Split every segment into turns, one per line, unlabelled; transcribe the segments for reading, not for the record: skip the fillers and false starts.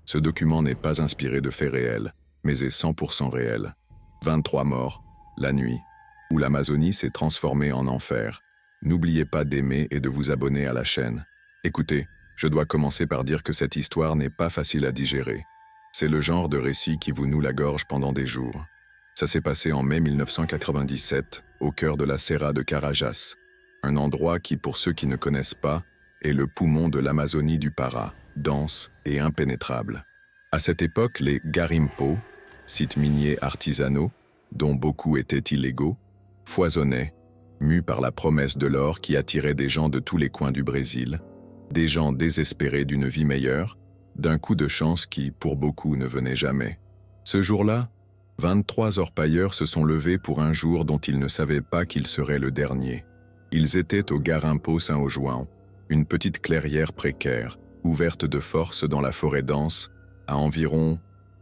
Ce document n'est pas inspiré de faits réels, mais est 100% réel. 23 morts, la nuit, où l'Amazonie s'est transformée en enfer. N'oubliez pas d'aimer et de vous abonner à la chaîne. Écoutez, je dois commencer par dire que cette histoire n'est pas facile à digérer. C'est le genre de récit qui vous noue la gorge pendant des jours. Ça s'est passé en mai 1997, au cœur de la Serra de Carajás, un endroit qui, pour ceux qui ne connaissent pas, est le poumon de l'Amazonie du Pará, dense et impénétrable. À cette époque, les garimpos, sites miniers artisanaux, dont beaucoup étaient illégaux, foisonnaient, mus par la promesse de l'or qui attirait des gens de tous les coins du Brésil, des gens désespérés d'une vie meilleure, d'un coup de chance qui, pour beaucoup, ne venait jamais. Ce jour-là, 23 orpailleurs se sont levés pour un jour dont ils ne savaient pas qu'il serait le dernier. Ils étaient au Garimpo São João, une petite clairière précaire, ouverte de force dans la forêt dense, à environ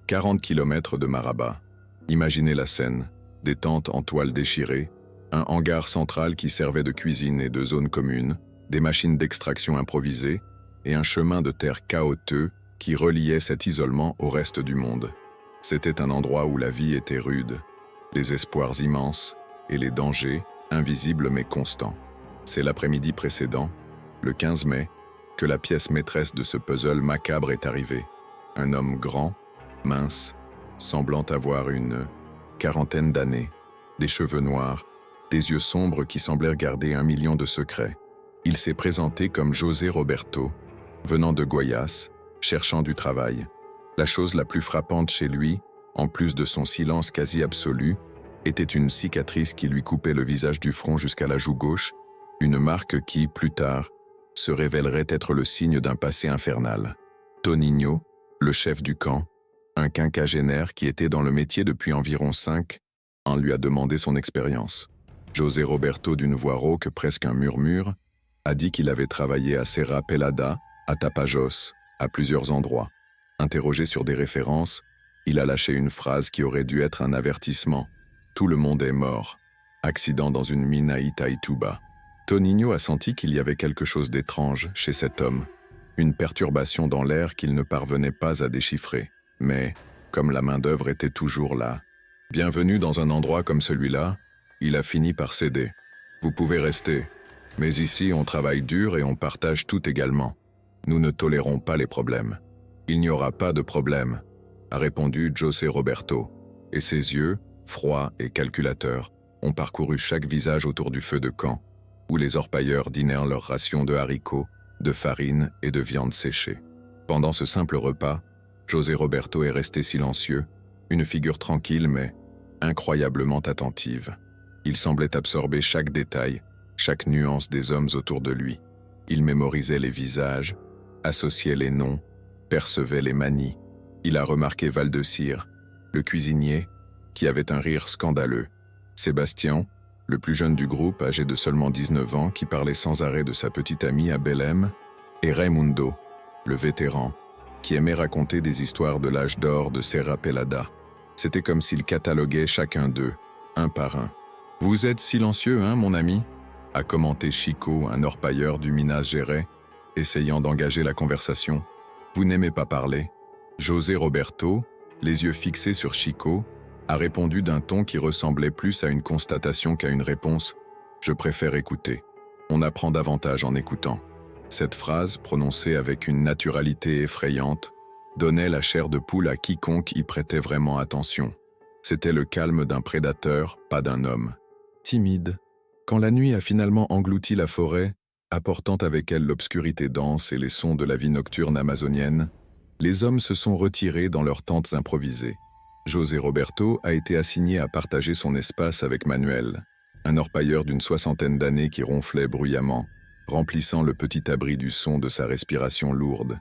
40 km de Marabá. Imaginez la scène, des tentes en toile déchirée, un hangar central qui servait de cuisine et de zone commune, des machines d'extraction improvisées, et un chemin de terre chaotique qui reliait cet isolement au reste du monde. C'était un endroit où la vie était rude, les espoirs immenses et les dangers, invisibles mais constants. C'est l'après-midi précédent, le 15 mai, que la pièce maîtresse de ce puzzle macabre est arrivée. Un homme grand, mince, semblant avoir une quarantaine d'années, des cheveux noirs, des yeux sombres qui semblèrent garder 1 million de secrets. Il s'est présenté comme José Roberto, venant de Goiás, cherchant du travail. La chose la plus frappante chez lui, en plus de son silence quasi absolu, était une cicatrice qui lui coupait le visage du front jusqu'à la joue gauche, une marque qui, plus tard, se révélerait être le signe d'un passé infernal. Toninho, le chef du camp, un quinquagénaire qui était dans le métier depuis environ 5 ans, lui a demandé son expérience. José Roberto, d'une voix rauque, presque un murmure, a dit qu'il avait travaillé à Serra Pelada, à Tapajós, à plusieurs endroits. Interrogé sur des références, il a lâché une phrase qui aurait dû être un avertissement. Tout le monde est mort. Accident dans une mine à Itaituba. Toninho a senti qu'il y avait quelque chose d'étrange chez cet homme, une perturbation dans l'air qu'il ne parvenait pas à déchiffrer. Mais, comme la main-d'œuvre était toujours là, bienvenue dans un endroit comme celui-là, il a fini par céder. Vous pouvez rester, mais ici on travaille dur et on partage tout également. Nous ne tolérons pas les problèmes. Il n'y aura pas de problème, a répondu José Roberto, et ses yeux, froids et calculateurs, ont parcouru chaque visage autour du feu de camp, où les orpailleurs dînèrent leur ration de haricots, de farine et de viande séchée. Pendant ce simple repas, José Roberto est resté silencieux, une figure tranquille mais incroyablement attentive. Il semblait absorber chaque détail, chaque nuance des hommes autour de lui. Il mémorisait les visages, associait les noms, percevait les manies. Il a remarqué Valdecir, le cuisinier, qui avait un rire scandaleux. Sébastien, le plus jeune du groupe, âgé de seulement 19 ans, qui parlait sans arrêt de sa petite amie à Belém, et Raimundo, le vétéran, qui aimait raconter des histoires de l'âge d'or de Serra Pelada. C'était comme s'il cataloguait chacun d'eux, un par un. « Vous êtes silencieux, hein, mon ami ?» a commenté Chico, un orpailleur du Minas Gerais, essayant d'engager la conversation. « Vous n'aimez pas parler ?» José Roberto, les yeux fixés sur Chico, a répondu d'un ton qui ressemblait plus à une constatation qu'à une réponse. « Je préfère écouter. On apprend davantage en écoutant. » Cette phrase, prononcée avec une naturalité effrayante, donnait la chair de poule à quiconque y prêtait vraiment attention. C'était le calme d'un prédateur, pas d'un homme. Timide, quand la nuit a finalement englouti la forêt, apportant avec elle l'obscurité dense et les sons de la vie nocturne amazonienne, les hommes se sont retirés dans leurs tentes improvisées. José Roberto a été assigné à partager son espace avec Manuel, un orpailleur d'une 60aine d'années qui ronflait bruyamment, remplissant le petit abri du son de sa respiration lourde.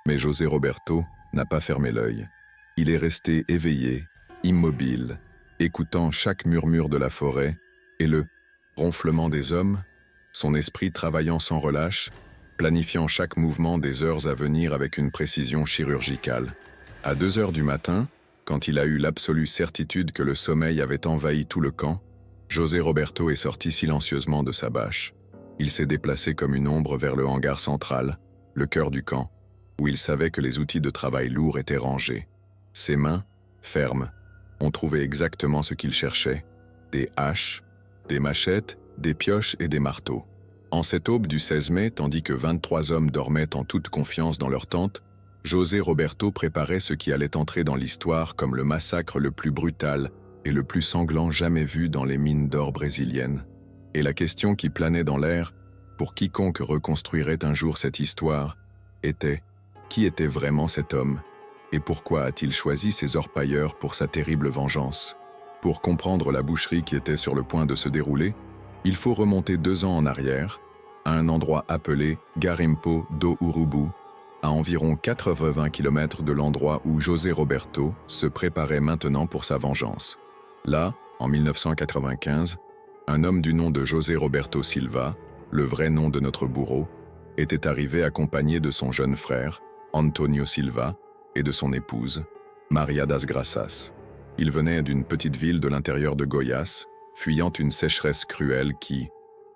Mais José Roberto n'a pas fermé l'œil. Il est resté éveillé, immobile, écoutant chaque murmure de la forêt et le ronflement des hommes, son esprit travaillant sans relâche, planifiant chaque mouvement des heures à venir avec une précision chirurgicale. À 2 heures du matin, quand il a eu l'absolue certitude que le sommeil avait envahi tout le camp, José Roberto est sorti silencieusement de sa bâche. Il s'est déplacé comme une ombre vers le hangar central, le cœur du camp, où il savait que les outils de travail lourds étaient rangés. Ses mains, fermes, ont trouvé exactement ce qu'il cherchait, des haches, des machettes, des pioches et des marteaux. En cette aube du 16 mai, tandis que 23 hommes dormaient en toute confiance dans leur tente, José Roberto préparait ce qui allait entrer dans l'histoire comme le massacre le plus brutal et le plus sanglant jamais vu dans les mines d'or brésiliennes. Et la question qui planait dans l'air, pour quiconque reconstruirait un jour cette histoire, était « Qui était vraiment cet homme ? Et pourquoi a-t-il choisi ces orpailleurs pour sa terrible vengeance ?» Pour comprendre la boucherie qui était sur le point de se dérouler, il faut remonter 2 ans en arrière, à un endroit appelé Garimpo do Urubu, à environ 80 km de l'endroit où José Roberto se préparait maintenant pour sa vengeance. Là, en 1995, un homme du nom de José Roberto Silva, le vrai nom de notre bourreau, était arrivé accompagné de son jeune frère, Antonio Silva, et de son épouse, Maria das Graças. Ils venaient d'une petite ville de l'intérieur de Goiás, fuyant une sécheresse cruelle qui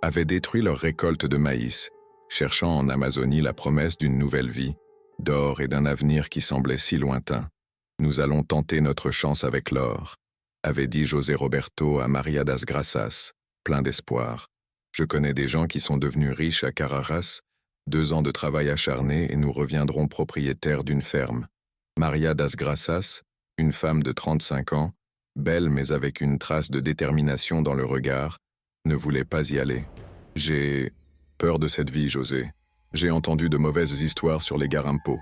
avait détruit leur récolte de maïs, cherchant en Amazonie la promesse d'une nouvelle vie, d'or et d'un avenir qui semblait si lointain. « Nous allons tenter notre chance avec l'or », avait dit José Roberto à Maria das Graças, plein d'espoir. « Je connais des gens qui sont devenus riches à Carraras, 2 ans de travail acharné et nous reviendrons propriétaires d'une ferme. » Maria das Graças, une femme de 35 ans, belle mais avec une trace de détermination dans le regard, ne voulait pas y aller. « J'ai peur de cette vie, José. J'ai entendu de mauvaises histoires sur les Garimpos. »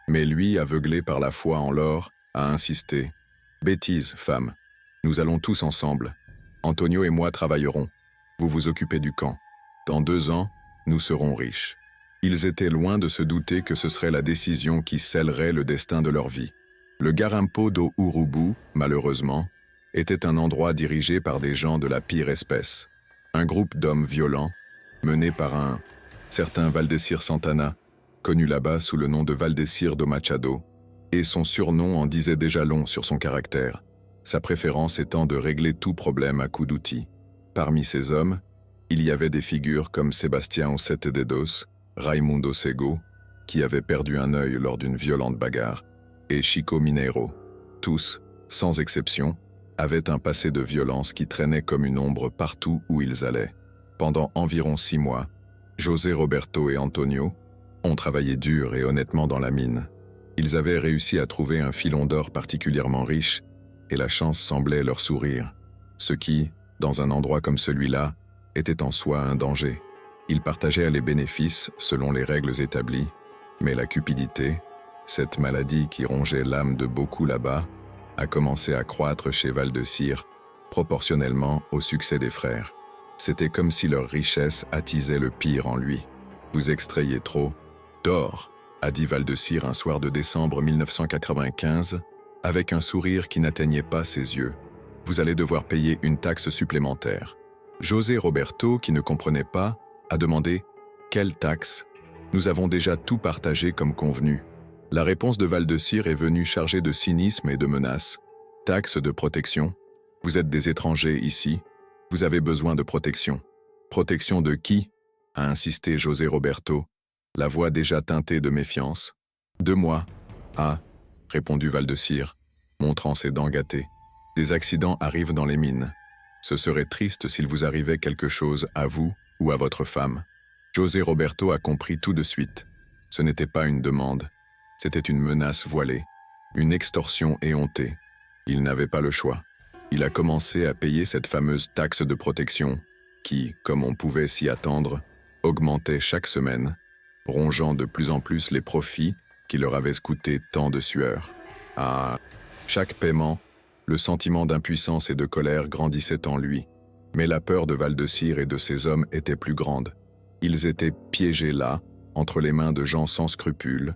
Mais lui, aveuglé par la foi en l'or, a insisté. « Bêtise, femme. Nous allons tous ensemble. Antonio et moi travaillerons. Vous vous occupez du camp. Dans 2 ans, nous serons riches. » Ils étaient loin de se douter que ce serait la décision qui scellerait le destin de leur vie. Le Garimpo do Urubu, malheureusement, était un endroit dirigé par des gens de la pire espèce. Un groupe d'hommes violents, mené par un certain Valdecir Santana, connu là-bas sous le nom de Valdecir do Machado, et son surnom en disait déjà long sur son caractère, sa préférence étant de régler tout problème à coups d'outils. Parmi ces hommes, il y avait des figures comme Sebastião Sete Dedos, Raimundo Sego, qui avait perdu un œil lors d'une violente bagarre, et Chico Mineiro. Tous, sans exception, avaient un passé de violence qui traînait comme une ombre partout où ils allaient. Pendant environ 6 mois, José Roberto et Antonio ont travaillé dur et honnêtement dans la mine. Ils avaient réussi à trouver un filon d'or particulièrement riche, et la chance semblait leur sourire, ce qui, dans un endroit comme celui-là, était en soi un danger. Ils partageaient les bénéfices selon les règles établies, mais la cupidité, cette maladie qui rongeait l'âme de beaucoup là-bas, a commencé à croître chez Valdecir, proportionnellement au succès des frères. C'était comme si leur richesse attisait le pire en lui. « Vous extrayez trop d'or », a dit Valdecir un soir de décembre 1995, avec un sourire qui n'atteignait pas ses yeux. « Vous allez devoir payer une taxe supplémentaire. » José Roberto, qui ne comprenait pas, a demandé « Quelle taxe ? Nous avons déjà tout partagé comme convenu. » La réponse de Valdecir est venue chargée de cynisme et de menaces. « Taxe de protection ? Vous êtes des étrangers ici. Vous avez besoin de protection. »« Protection de qui ?» a insisté José Roberto, la voix déjà teintée de méfiance. « De moi. »« Ah » répondit Valdecir, montrant ses dents gâtées. « Des accidents arrivent dans les mines. Ce serait triste s'il vous arrivait quelque chose à vous ou à votre femme. » José Roberto a compris tout de suite. Ce n'était pas une demande. C'était une menace voilée, une extorsion éhontée. Il n'avait pas le choix. Il a commencé à payer cette fameuse taxe de protection qui, comme on pouvait s'y attendre, augmentait chaque semaine, rongeant de plus en plus les profits qui leur avaient coûté tant de sueur. À chaque paiement, le sentiment d'impuissance et de colère grandissait en lui, mais la peur de Valdecir et de ses hommes était plus grande. Ils étaient piégés là, entre les mains de gens sans scrupules,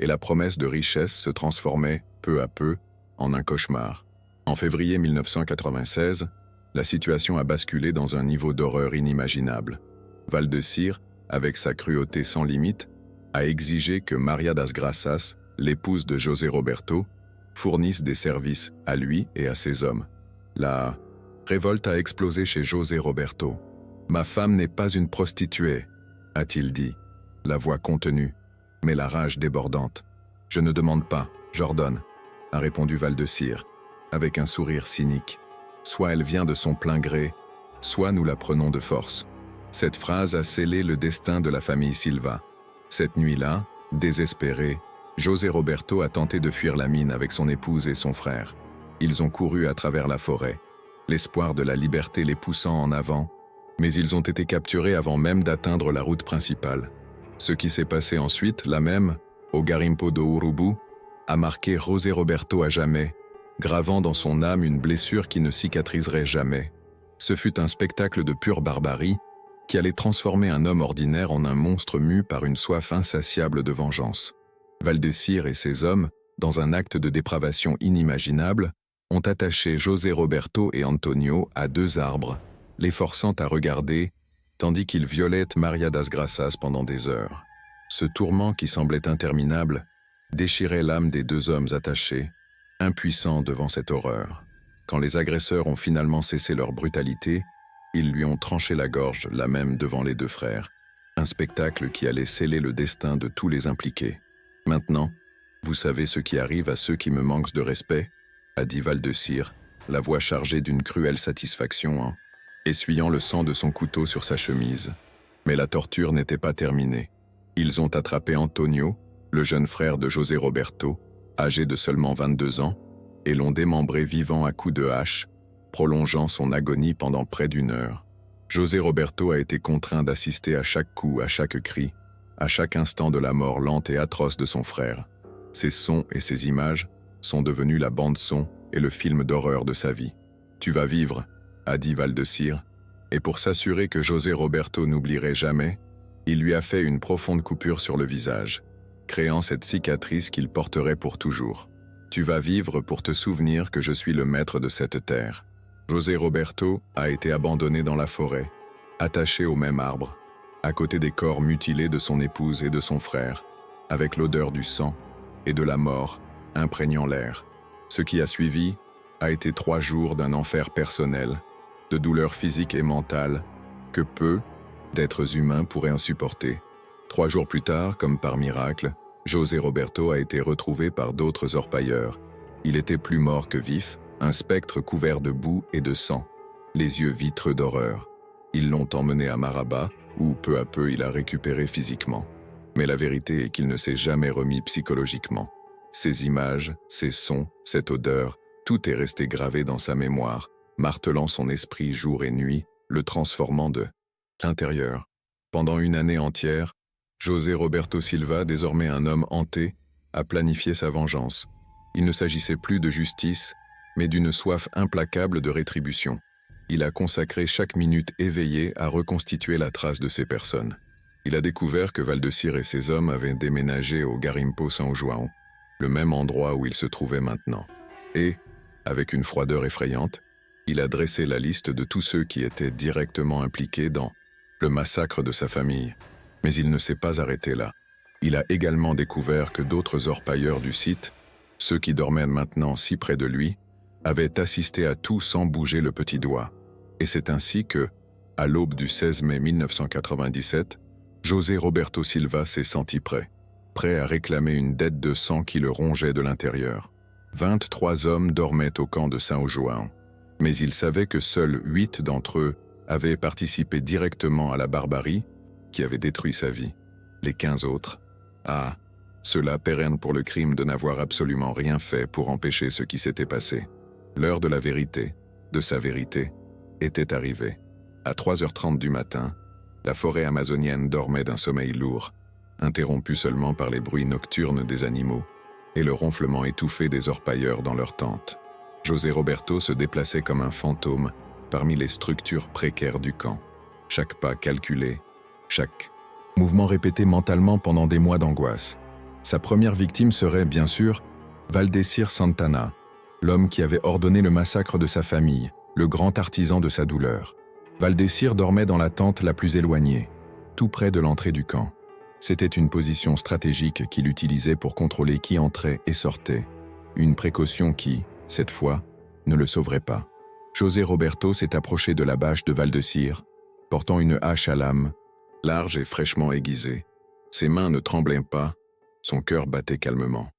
et la promesse de richesse se transformait, peu à peu, en un cauchemar. En février 1996, la situation a basculé dans un niveau d'horreur inimaginable. Valdecir, avec sa cruauté sans limite, a exigé que Maria das Graças, l'épouse de José Roberto, fournisse des services à lui et à ses hommes. La révolte a explosé chez José Roberto. « Ma femme n'est pas une prostituée », a-t-il dit, la voix contenue, mais la rage débordante. Je ne demande pas, j'ordonne, a répondu Valdecir, avec un sourire cynique. Soit elle vient de son plein gré, soit nous la prenons de force. Cette phrase a scellé le destin de la famille Silva. Cette nuit-là, désespéré, José Roberto a tenté de fuir la mine avec son épouse et son frère. Ils ont couru à travers la forêt, l'espoir de la liberté les poussant en avant, mais ils ont été capturés avant même d'atteindre la route principale. Ce qui s'est passé ensuite, là même, au Garimpo do Urubu, a marqué José Roberto à jamais, gravant dans son âme une blessure qui ne cicatriserait jamais. Ce fut un spectacle de pure barbarie qui allait transformer un homme ordinaire en un monstre mu par une soif insatiable de vengeance. Valdecir et ses hommes, dans un acte de dépravation inimaginable, ont attaché José Roberto et Antonio à 2 arbres, les forçant à regarder, tandis qu'ils violaient Maria das Graças pendant des heures. Ce tourment qui semblait interminable déchirait l'âme des 2 hommes attachés, impuissants devant cette horreur. Quand les agresseurs ont finalement cessé leur brutalité, ils lui ont tranché la gorge, là même devant les 2 frères, un spectacle qui allait sceller le destin de tous les impliqués. Maintenant, vous savez ce qui arrive à ceux qui me manquent de respect, a dit Valdecir, la voix chargée d'une cruelle satisfaction en essuyant le sang de son couteau sur sa chemise. Mais la torture n'était pas terminée. Ils ont attrapé Antonio, le jeune frère de José Roberto, âgé de seulement 22 ans, et l'ont démembré vivant à coups de hache, prolongeant son agonie pendant près d'1 heure. José Roberto a été contraint d'assister à chaque coup, à chaque cri, à chaque instant de la mort lente et atroce de son frère. Ces sons et ces images sont devenus la bande-son et le film d'horreur de sa vie. « Tu vas vivre », a dit Valdecir, et pour s'assurer que José Roberto n'oublierait jamais, il lui a fait une profonde coupure sur le visage, créant cette cicatrice qu'il porterait pour toujours. « Tu vas vivre pour te souvenir que je suis le maître de cette terre. » José Roberto a été abandonné dans la forêt, attaché au même arbre, à côté des corps mutilés de son épouse et de son frère, avec l'odeur du sang et de la mort imprégnant l'air. Ce qui a suivi a été 3 jours d'un enfer personnel, de douleurs physiques et mentales que peu d'êtres humains pourraient en supporter. 3 jours plus tard, comme par miracle, José Roberto a été retrouvé par d'autres orpailleurs. Il était plus mort que vif, un spectre couvert de boue et de sang, les yeux vitreux d'horreur. Ils l'ont emmené à Maraba, où peu à peu il a récupéré physiquement. Mais la vérité est qu'il ne s'est jamais remis psychologiquement. Ces images, ces sons, cette odeur, tout est resté gravé dans sa mémoire, martelant son esprit jour et nuit, le transformant de l'intérieur. Pendant 1 année entière, José Roberto Silva, désormais un homme hanté, a planifié sa vengeance. Il ne s'agissait plus de justice, mais d'une soif implacable de rétribution. Il a consacré chaque minute éveillée à reconstituer la trace de ces personnes. Il a découvert que Valdecir et ses hommes avaient déménagé au Garimpo São João, le même endroit où ils se trouvaient maintenant. Et, avec une froideur effrayante, il a dressé la liste de tous ceux qui étaient directement impliqués dans le massacre de sa famille. Mais il ne s'est pas arrêté là. Il a également découvert que d'autres orpailleurs du site, ceux qui dormaient maintenant si près de lui, avaient assisté à tout sans bouger le petit doigt. Et c'est ainsi que, à l'aube du 16 mai 1997, José Roberto Silva s'est senti prêt à réclamer une dette de sang qui le rongeait de l'intérieur. 23 hommes dormaient au camp de São João, mais il savait que seuls 8 d'entre eux avaient participé directement à la barbarie qui avait détruit sa vie. Les 15 autres, ceux-là pérennent pour le crime de n'avoir absolument rien fait pour empêcher ce qui s'était passé. L'heure de la vérité, de sa vérité, était arrivée. À 3h30 du matin, la forêt amazonienne dormait d'un sommeil lourd, interrompu seulement par les bruits nocturnes des animaux et le ronflement étouffé des orpailleurs dans leurs tentes. José Roberto se déplaçait comme un fantôme parmi les structures précaires du camp. Chaque pas calculé, chaque mouvement répété mentalement pendant des mois d'angoisse. Sa première victime serait, bien sûr, Valdecir Santana, l'homme qui avait ordonné le massacre de sa famille, le grand artisan de sa douleur. Valdecir dormait dans la tente la plus éloignée, tout près de l'entrée du camp. C'était une position stratégique qu'il utilisait pour contrôler qui entrait et sortait, une précaution qui, cette fois, ne le sauverait pas. José Roberto s'est approché de la bâche de Valdecir, portant une hache à lame, large et fraîchement aiguisée. Ses mains ne tremblaient pas, son cœur battait calmement.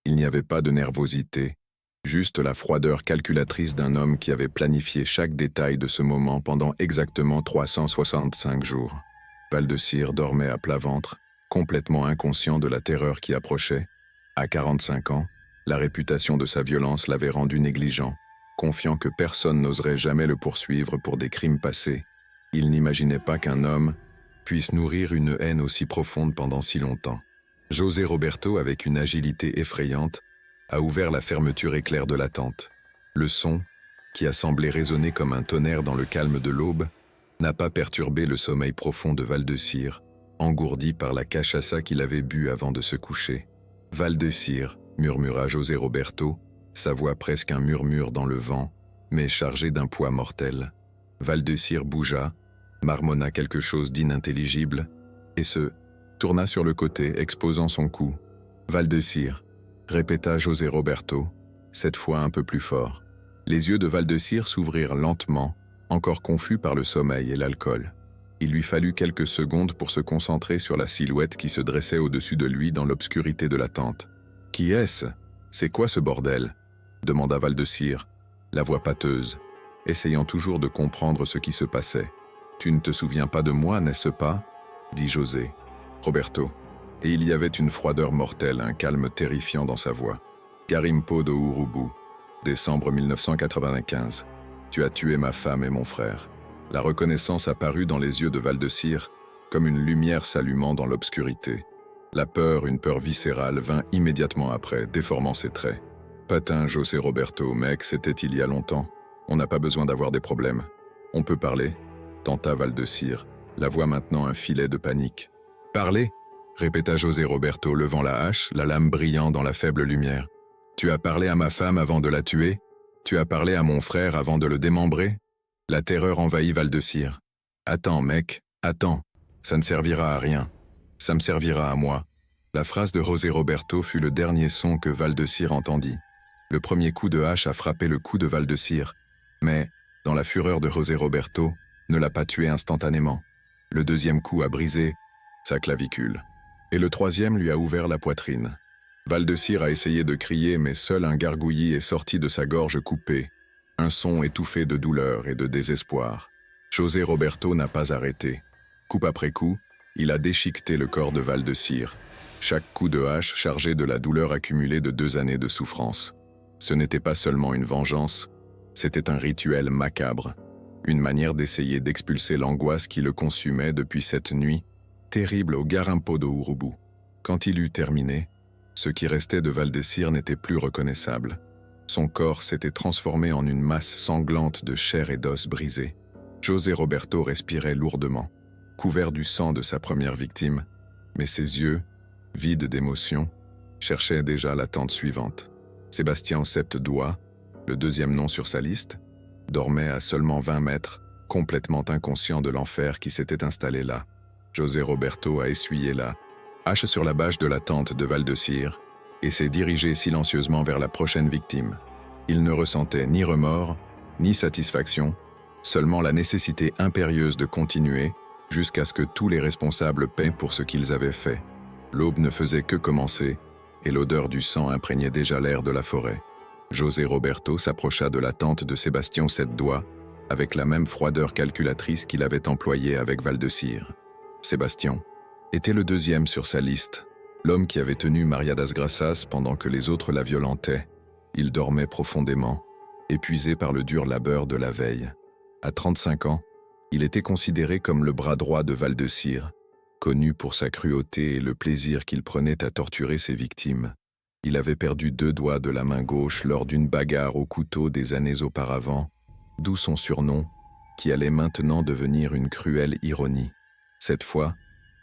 Il n'y avait pas de nervosité, juste la froideur calculatrice d'un homme qui avait planifié chaque détail de ce moment pendant exactement 365 jours. Valdecir dormait à plat ventre, complètement inconscient de la terreur qui approchait. À 45 ans, la réputation de sa violence l'avait rendu négligent, confiant que personne n'oserait jamais le poursuivre pour des crimes passés. Il n'imaginait pas qu'un homme puisse nourrir une haine aussi profonde pendant si longtemps. José Roberto, avec une agilité effrayante, a ouvert la fermeture éclair de la tente. Le son, qui a semblé résonner comme un tonnerre dans le calme de l'aube, n'a pas perturbé le sommeil profond de Valdecir, engourdi par la cachaça qu'il avait bu avant de se coucher. « Valdecir », murmura José Roberto, sa voix presque un murmure dans le vent, mais chargée d'un poids mortel. Valdecir bougea, marmonna quelque chose d'inintelligible, et se tourna sur le côté, exposant son cou. « Valdecir », répéta José Roberto, cette fois un peu plus fort. Les yeux de Valdecir s'ouvrirent lentement, encore confus par le sommeil et l'alcool. Il lui fallut quelques secondes pour se concentrer sur la silhouette qui se dressait au-dessus de lui dans l'obscurité de la tente. « Qui est-ce ? C'est quoi ce bordel ?» demanda Valdecir, la voix pâteuse, essayant toujours de comprendre ce qui se passait. « Tu ne te souviens pas de moi, n'est-ce pas ?» dit José Roberto. Et il y avait une froideur mortelle, un calme terrifiant dans sa voix. « Garimpo de Urubu, décembre 1995. Tu as tué ma femme et mon frère. » La reconnaissance apparut dans les yeux de Valdecir, comme une lumière s'allumant dans l'obscurité. La peur, une peur viscérale, vint immédiatement après, déformant ses traits. « Patin, José Roberto, mec, c'était il y a longtemps. On n'a pas besoin d'avoir des problèmes. On peut parler ?» tenta Valdecir, la voix maintenant un filet de panique. « Parler ?» répéta José Roberto, levant la hache, la lame brillant dans la faible lumière. « Tu as parlé à ma femme avant de la tuer ? Tu as parlé à mon frère avant de le démembrer ?» La terreur envahit Valdecir. « Attends, mec, attends. Ça ne servira à rien. Ça me servira à moi. » La phrase de José Roberto fut le dernier son que Valdecir entendit. Le premier coup de hache a frappé le cou de Valdecir, mais, dans la fureur de José Roberto, ne l'a pas tué instantanément. Le deuxième coup a brisé sa clavicule. Et le troisième lui a ouvert la poitrine. Valdecir a essayé de crier, mais seul un gargouillis est sorti de sa gorge coupée, un son étouffé de douleur et de désespoir. José Roberto n'a pas arrêté. Coup après coup, il a déchiqueté le corps de Valdecir, chaque coup de hache chargé de la douleur accumulée de 2 années de souffrance. Ce n'était pas seulement une vengeance, c'était un rituel macabre, une manière d'essayer d'expulser l'angoisse qui le consumait depuis cette nuit terrible au Garimpo do Urubu. Quand il eut terminé, ce qui restait de Valdecir n'était plus reconnaissable. Son corps s'était transformé en une masse sanglante de chair et d'os brisés. José Roberto respirait lourdement, couvert du sang de sa première victime, mais ses yeux, vides d'émotion, cherchaient déjà la tente suivante. Sébastien aux 7 doigts, le deuxième nom sur sa liste, dormait à seulement 20 mètres, complètement inconscient de l'enfer qui s'était installé là. José Roberto a essuyé la hache sur la bâche de la tente de Valdecir et s'est dirigé silencieusement vers la prochaine victime. Il ne ressentait ni remords, ni satisfaction, seulement la nécessité impérieuse de continuer jusqu'à ce que tous les responsables paient pour ce qu'ils avaient fait. L'aube ne faisait que commencer et l'odeur du sang imprégnait déjà l'air de la forêt. José Roberto s'approcha de la tente de Sébastien aux 7 doigts avec la même froideur calculatrice qu'il avait employée avec Valdecir. Sébastien était le deuxième sur sa liste, l'homme qui avait tenu Maria das Graças pendant que les autres la violentaient. Il dormait profondément, épuisé par le dur labeur de la veille. À 35 ans, il était considéré comme le bras droit de Valdecir, connu pour sa cruauté et le plaisir qu'il prenait à torturer ses victimes. Il avait perdu 2 doigts de la main gauche lors d'une bagarre au couteau des années auparavant, d'où son surnom, qui allait maintenant devenir une cruelle ironie. Cette fois,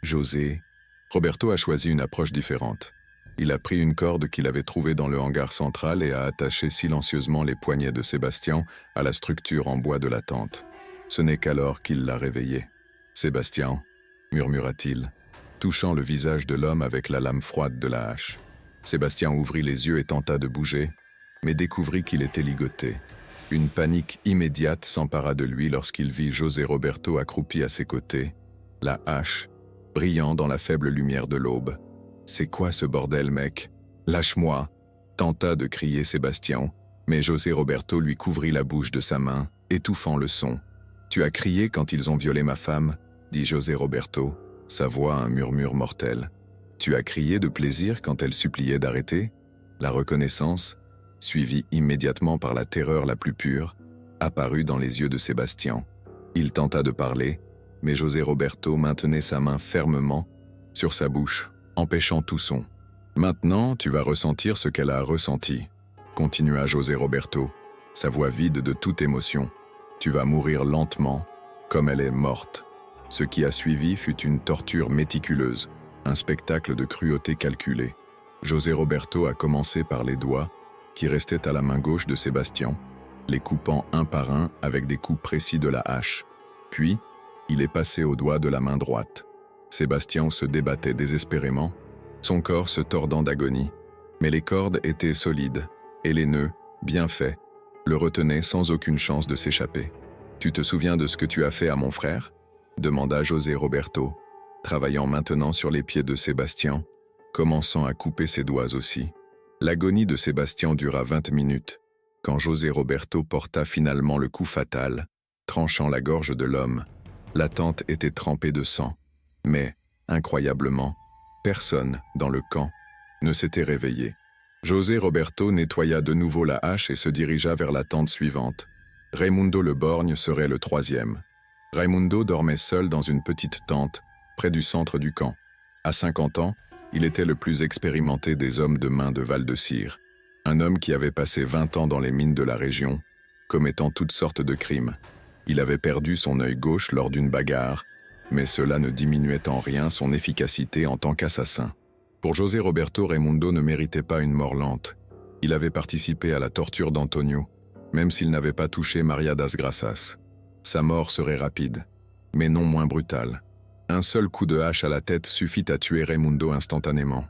José Roberto a choisi une approche différente. Il a pris une corde qu'il avait trouvée dans le hangar central et a attaché silencieusement les poignets de Sébastien à la structure en bois de la tente. Ce n'est qu'alors qu'il l'a réveillé. « Sébastien » murmura-t-il, touchant le visage de l'homme avec la lame froide de la hache. Sébastien ouvrit les yeux et tenta de bouger, mais découvrit qu'il était ligoté. Une panique immédiate s'empara de lui lorsqu'il vit José Roberto accroupi à ses côtés, la hache, brillant dans la faible lumière de l'aube. « C'est quoi ce bordel, mec ? Lâche-moi » tenta de crier Sébastien, mais José Roberto lui couvrit la bouche de sa main, étouffant le son. « Tu as crié quand ils ont violé ma femme » dit José Roberto, sa voix un murmure mortel. « Tu as crié de plaisir quand elle suppliait d'arrêter » La reconnaissance, suivie immédiatement par la terreur la plus pure, apparut dans les yeux de Sébastien. Il tenta de parler, mais José Roberto maintenait sa main fermement sur sa bouche, empêchant tout son. « Maintenant, tu vas ressentir ce qu'elle a ressenti », continua José Roberto, sa voix vide de toute émotion. « Tu vas mourir lentement, comme elle est morte. » Ce qui a suivi fut une torture méticuleuse, un spectacle de cruauté calculée. José Roberto a commencé par les doigts, qui restaient à la main gauche de Sébastien, les coupant un par un avec des coups précis de la hache. Puis, il est passé aux doigts de la main droite. Sébastien se débattait désespérément, son corps se tordant d'agonie. Mais les cordes étaient solides, et les nœuds, bien faits, le retenaient sans aucune chance de s'échapper. « Tu te souviens de ce que tu as fait à mon frère ?» demanda José Roberto, travaillant maintenant sur les pieds de Sébastien, commençant à couper ses doigts aussi. L'agonie de Sébastien dura 20 minutes, quand José Roberto porta finalement le coup fatal, tranchant la gorge de l'homme. La tente était trempée de sang, mais, incroyablement, personne, dans le camp, ne s'était réveillé. José Roberto nettoya de nouveau la hache et se dirigea vers la tente suivante. Raimundo le borgne serait le troisième. Raimundo dormait seul dans une petite tente, près du centre du camp. À 50 ans, il était le plus expérimenté des hommes de main de Val-de-Cire. Un homme qui avait passé 20 ans dans les mines de la région, commettant toutes sortes de crimes. Il avait perdu son œil gauche lors d'une bagarre, mais cela ne diminuait en rien son efficacité en tant qu'assassin. Pour José Roberto, Raimundo ne méritait pas une mort lente. Il avait participé à la torture d'Antonio, même s'il n'avait pas touché Maria das Graças. Sa mort serait rapide, mais non moins brutale. Un seul coup de hache à la tête suffit à tuer Raimundo instantanément.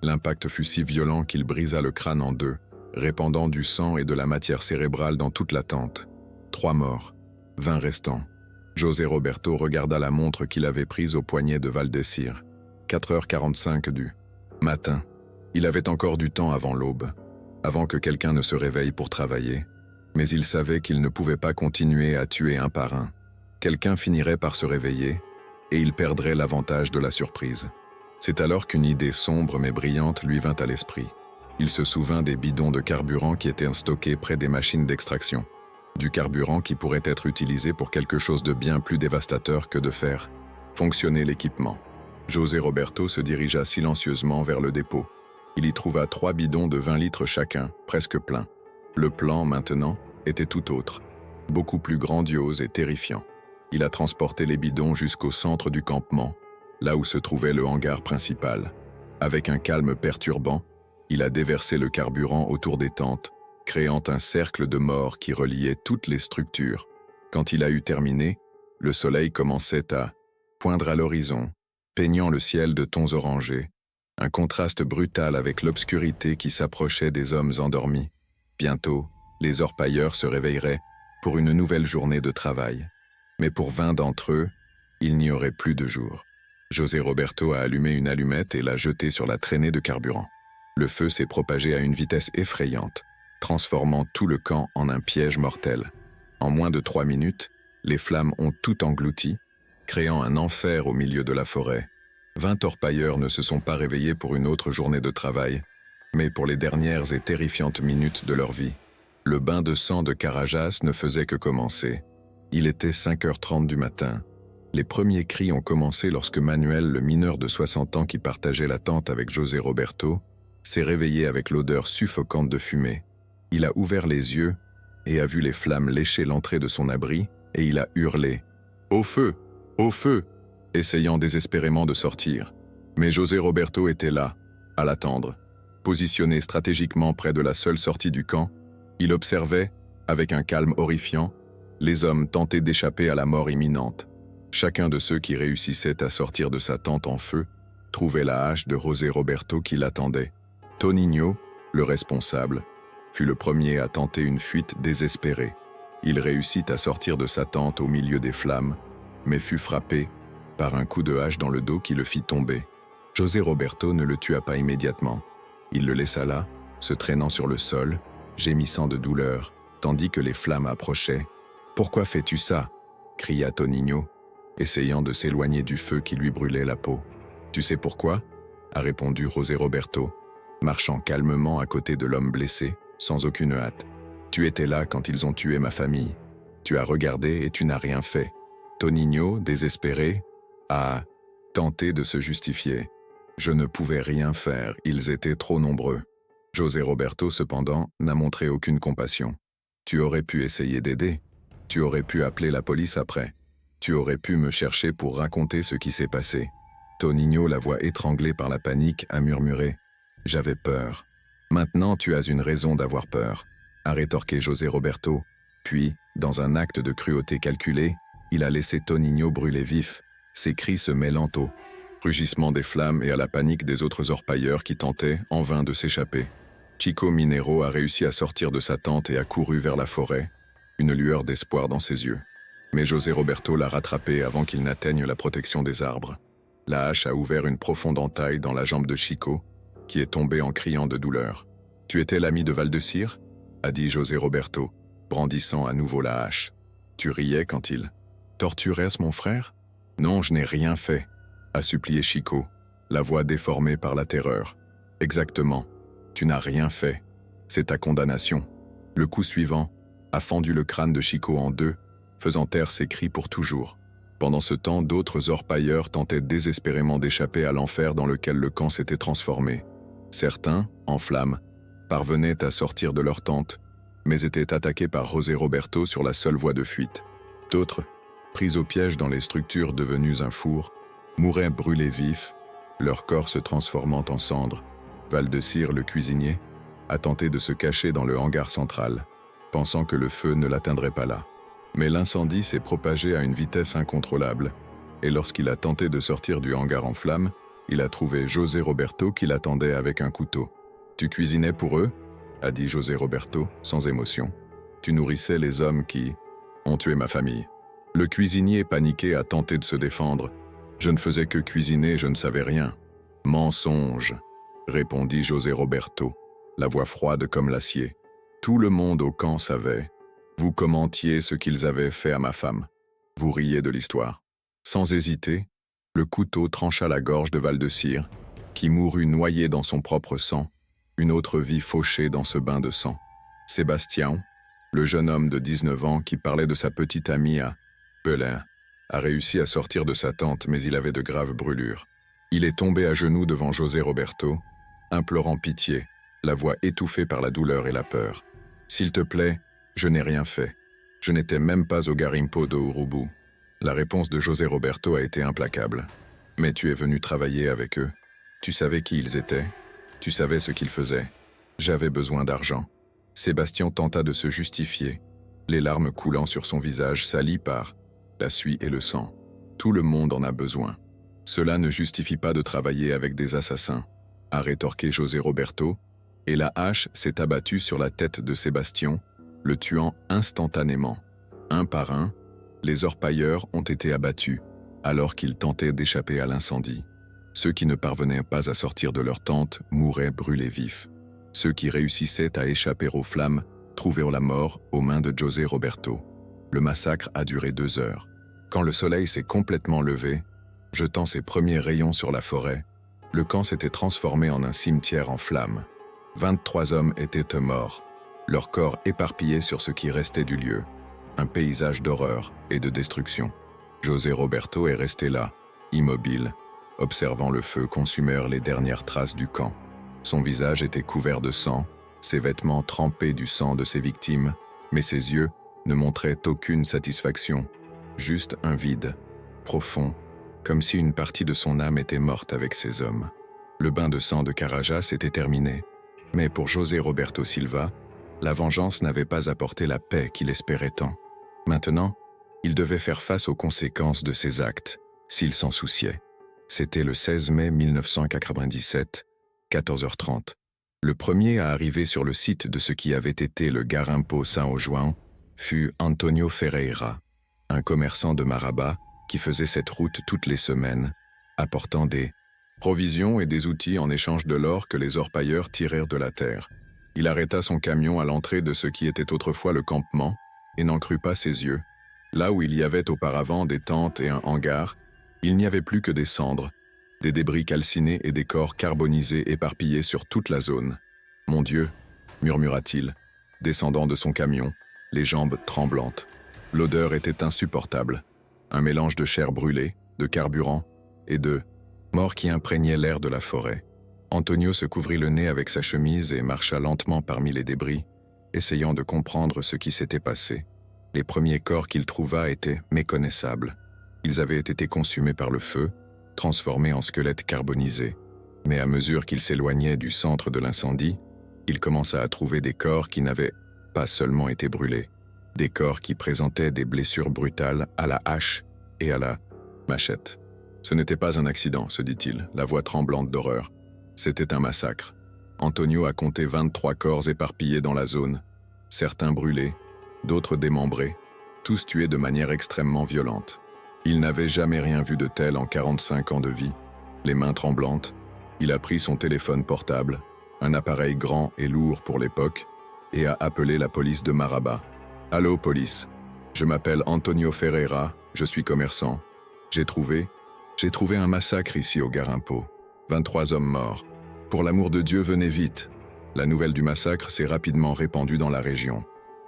L'impact fut si violent qu'il brisa le crâne en deux, répandant du sang et de la matière cérébrale dans toute la tente. 3 morts, 20 restants. José Roberto regarda la montre qu'il avait prise au poignet de Val-de-Cire. 4h45 du matin. Il avait encore du temps avant l'aube, avant que quelqu'un ne se réveille pour travailler, mais il savait qu'il ne pouvait pas continuer à tuer un par un. Quelqu'un finirait par se réveiller, et il perdrait l'avantage de la surprise. C'est alors qu'une idée sombre mais brillante lui vint à l'esprit. Il se souvint des bidons de carburant qui étaient stockés près des machines d'extraction. Du carburant qui pourrait être utilisé pour quelque chose de bien plus dévastateur que de faire fonctionner l'équipement. José Roberto se dirigea silencieusement vers le dépôt. Il y trouva 3 bidons de 20 litres chacun, presque pleins. Le plan, maintenant, était tout autre, beaucoup plus grandiose et terrifiant. Il a transporté les bidons jusqu'au centre du campement, là où se trouvait le hangar principal. Avec un calme perturbant, il a déversé le carburant autour des tentes, créant un cercle de mort qui reliait toutes les structures. Quand il a eu terminé, le soleil commençait à poindre à l'horizon, peignant le ciel de tons orangés, un contraste brutal avec l'obscurité qui s'approchait des hommes endormis. Bientôt, les orpailleurs se réveilleraient pour une nouvelle journée de travail. Mais pour 20 d'entre eux, il n'y aurait plus de jour. José Roberto a allumé une allumette et l'a jetée sur la traînée de carburant. Le feu s'est propagé à une vitesse effrayante, transformant tout le camp en un piège mortel. En moins de 3 minutes, les flammes ont tout englouti, créant un enfer au milieu de la forêt. 20 orpailleurs ne se sont pas réveillés pour une autre journée de travail, mais pour les dernières et terrifiantes minutes de leur vie. Le bain de sang de Carajás ne faisait que commencer. Il était 5h30 du matin. Les premiers cris ont commencé lorsque Manuel, le mineur de 60 ans qui partageait la tente avec José Roberto, s'est réveillé avec l'odeur suffocante de fumée. Il a ouvert les yeux et a vu les flammes lécher l'entrée de son abri et il a hurlé « Au feu! Au feu !» essayant désespérément de sortir. Mais José Roberto était là, à l'attendre. Positionné stratégiquement près de la seule sortie du camp, il observait, avec un calme horrifiant, les hommes tenter d'échapper à la mort imminente. Chacun de ceux qui réussissaient à sortir de sa tente en feu trouvait la hache de José Roberto qui l'attendait. Toninho, le responsable, fut le premier à tenter une fuite désespérée. Il réussit à sortir de sa tente au milieu des flammes, mais fut frappé par un coup de hache dans le dos qui le fit tomber. José Roberto ne le tua pas immédiatement. Il le laissa là, se traînant sur le sol, gémissant de douleur, tandis que les flammes approchaient. « Pourquoi fais-tu ça » cria Toninho, essayant de s'éloigner du feu qui lui brûlait la peau. « Tu sais pourquoi » a répondu José Roberto, marchant calmement à côté de l'homme blessé, sans aucune hâte. « Tu étais là quand ils ont tué ma famille. Tu as regardé et tu n'as rien fait. » Toninho, désespéré, a tenté de se justifier. « Je ne pouvais rien faire, ils étaient trop nombreux. » José Roberto, cependant, n'a montré aucune compassion. « Tu aurais pu essayer d'aider. Tu aurais pu appeler la police après. Tu aurais pu me chercher pour raconter ce qui s'est passé. » Toninho, la voix étranglée par la panique, a murmuré « J'avais peur. »« Maintenant, tu as une raison d'avoir peur, » a rétorqué José Roberto. Puis, dans un acte de cruauté calculée, il a laissé Toninho brûler vif, ses cris se mêlant au rugissement des flammes et à la panique des autres orpailleurs qui tentaient, en vain, de s'échapper. Chico Minero a réussi à sortir de sa tente et a couru vers la forêt, une lueur d'espoir dans ses yeux. Mais José Roberto l'a rattrapé avant qu'il n'atteigne la protection des arbres. La hache a ouvert une profonde entaille dans la jambe de Chico, qui est tombé en criant de douleur. « Tu étais l'ami de Valdecir » a dit José Roberto, brandissant à nouveau la hache. « Tu riais quand il torturait mon frère ?»« Non, je n'ai rien fait » a supplié Chico, la voix déformée par la terreur. « Exactement. Tu n'as rien fait. C'est ta condamnation. » Le coup suivant a fendu le crâne de Chico en deux, faisant taire ses cris pour toujours. Pendant ce temps, d'autres orpailleurs tentaient désespérément d'échapper à l'enfer dans lequel le camp s'était transformé. Certains, en flammes, parvenaient à sortir de leur tente, mais étaient attaqués par José Roberto sur la seule voie de fuite. D'autres, pris au piège dans les structures devenues un four, mouraient brûlés vifs, leur corps se transformant en cendres. Valdecir, le cuisinier, a tenté de se cacher dans le hangar central, pensant que le feu ne l'atteindrait pas là. Mais l'incendie s'est propagé à une vitesse incontrôlable, et lorsqu'il a tenté de sortir du hangar en flammes, il a trouvé José Roberto qui l'attendait avec un couteau. « Tu cuisinais pour eux ?» a dit José Roberto, sans émotion. « Tu nourrissais les hommes qui ont tué ma famille. » Le cuisinier paniqué a tenté de se défendre. « Je ne faisais que cuisiner, je ne savais rien. »« Mensonge !» répondit José Roberto, la voix froide comme l'acier. « Tout le monde au camp savait. Vous commentiez ce qu'ils avaient fait à ma femme. Vous riez de l'histoire. » Sans hésiter, le couteau trancha la gorge de Valdecir, qui mourut noyé dans son propre sang, une autre vie fauchée dans ce bain de sang. Sébastien, le jeune homme de 19 ans qui parlait de sa petite amie à Belin, a réussi à sortir de sa tente, mais il avait de graves brûlures. Il est tombé à genoux devant José Roberto, implorant pitié, la voix étouffée par la douleur et la peur. « S'il te plaît, je n'ai rien fait. Je n'étais même pas au Garimpo de Urubu. » La réponse de José Roberto a été implacable. « Mais tu es venu travailler avec eux. Tu savais qui ils étaient. Tu savais ce qu'ils faisaient. J'avais besoin d'argent. » Sébastien tenta de se justifier, les larmes coulant sur son visage sali par la suie et le sang. Tout le monde en a besoin. Cela ne justifie pas de travailler avec des assassins, a rétorqué José Roberto, et la hache s'est abattue sur la tête de Sébastien, le tuant instantanément. Un par un, les orpailleurs ont été abattus, alors qu'ils tentaient d'échapper à l'incendie. Ceux qui ne parvenaient pas à sortir de leur tente mouraient brûlés vifs. Ceux qui réussissaient à échapper aux flammes trouvèrent la mort aux mains de José Roberto. Le massacre a duré 2 heures. Quand le soleil s'est complètement levé, jetant ses premiers rayons sur la forêt, le camp s'était transformé en un cimetière en flammes. 23 hommes étaient morts, leurs corps éparpillés sur ce qui restait du lieu. Un paysage d'horreur et de destruction. José Roberto est resté là, immobile, observant le feu consumer les dernières traces du camp. Son visage était couvert de sang, ses vêtements trempés du sang de ses victimes, mais ses yeux ne montraient aucune satisfaction, juste un vide, profond, comme si une partie de son âme était morte avec ces hommes. Le bain de sang de Carajás était terminé, mais pour José Roberto Silva, la vengeance n'avait pas apporté la paix qu'il espérait tant. Maintenant, il devait faire face aux conséquences de ses actes, s'il s'en souciait. C'était le 16 mai 1997, 14h30. Le premier à arriver sur le site de ce qui avait été le Garimpo São João fut Antonio Ferreira, un commerçant de Marabá qui faisait cette route toutes les semaines, apportant des provisions et des outils en échange de l'or que les orpailleurs tirèrent de la terre. Il arrêta son camion à l'entrée de ce qui était autrefois le campement et n'en crut pas ses yeux. Là où il y avait auparavant des tentes et un hangar, il n'y avait plus que des cendres, des débris calcinés et des corps carbonisés éparpillés sur toute la zone. « Mon Dieu !» murmura-t-il, descendant de son camion, les jambes tremblantes. L'odeur était insupportable. Un mélange de chair brûlée, de carburant et de mort qui imprégnait l'air de la forêt. Antonio se couvrit le nez avec sa chemise et marcha lentement parmi les débris, essayant de comprendre ce qui s'était passé. Les premiers corps qu'il trouva étaient méconnaissables. Ils avaient été consumés par le feu, transformés en squelettes carbonisés. Mais à mesure qu'il s'éloignait du centre de l'incendie, il commença à trouver des corps qui n'avaient pas seulement été brûlés, des corps qui présentaient des blessures brutales à la hache et à la machette. Ce n'était pas un accident, se dit-il, la voix tremblante d'horreur. C'était un massacre. Antonio a compté 23 corps éparpillés dans la zone, certains brûlés, d'autres démembrés, tous tués de manière extrêmement violente. Il n'avait jamais rien vu de tel en 45 ans de vie. Les mains tremblantes, il a pris son téléphone portable, un appareil grand et lourd pour l'époque, et a appelé la police de Maraba. « Allô, police. Je m'appelle Antonio Ferreira, je suis commerçant. J'ai trouvé un massacre ici au Garimpo. 23 hommes morts. Pour l'amour de Dieu, venez vite. » La nouvelle du massacre s'est rapidement répandue dans la région.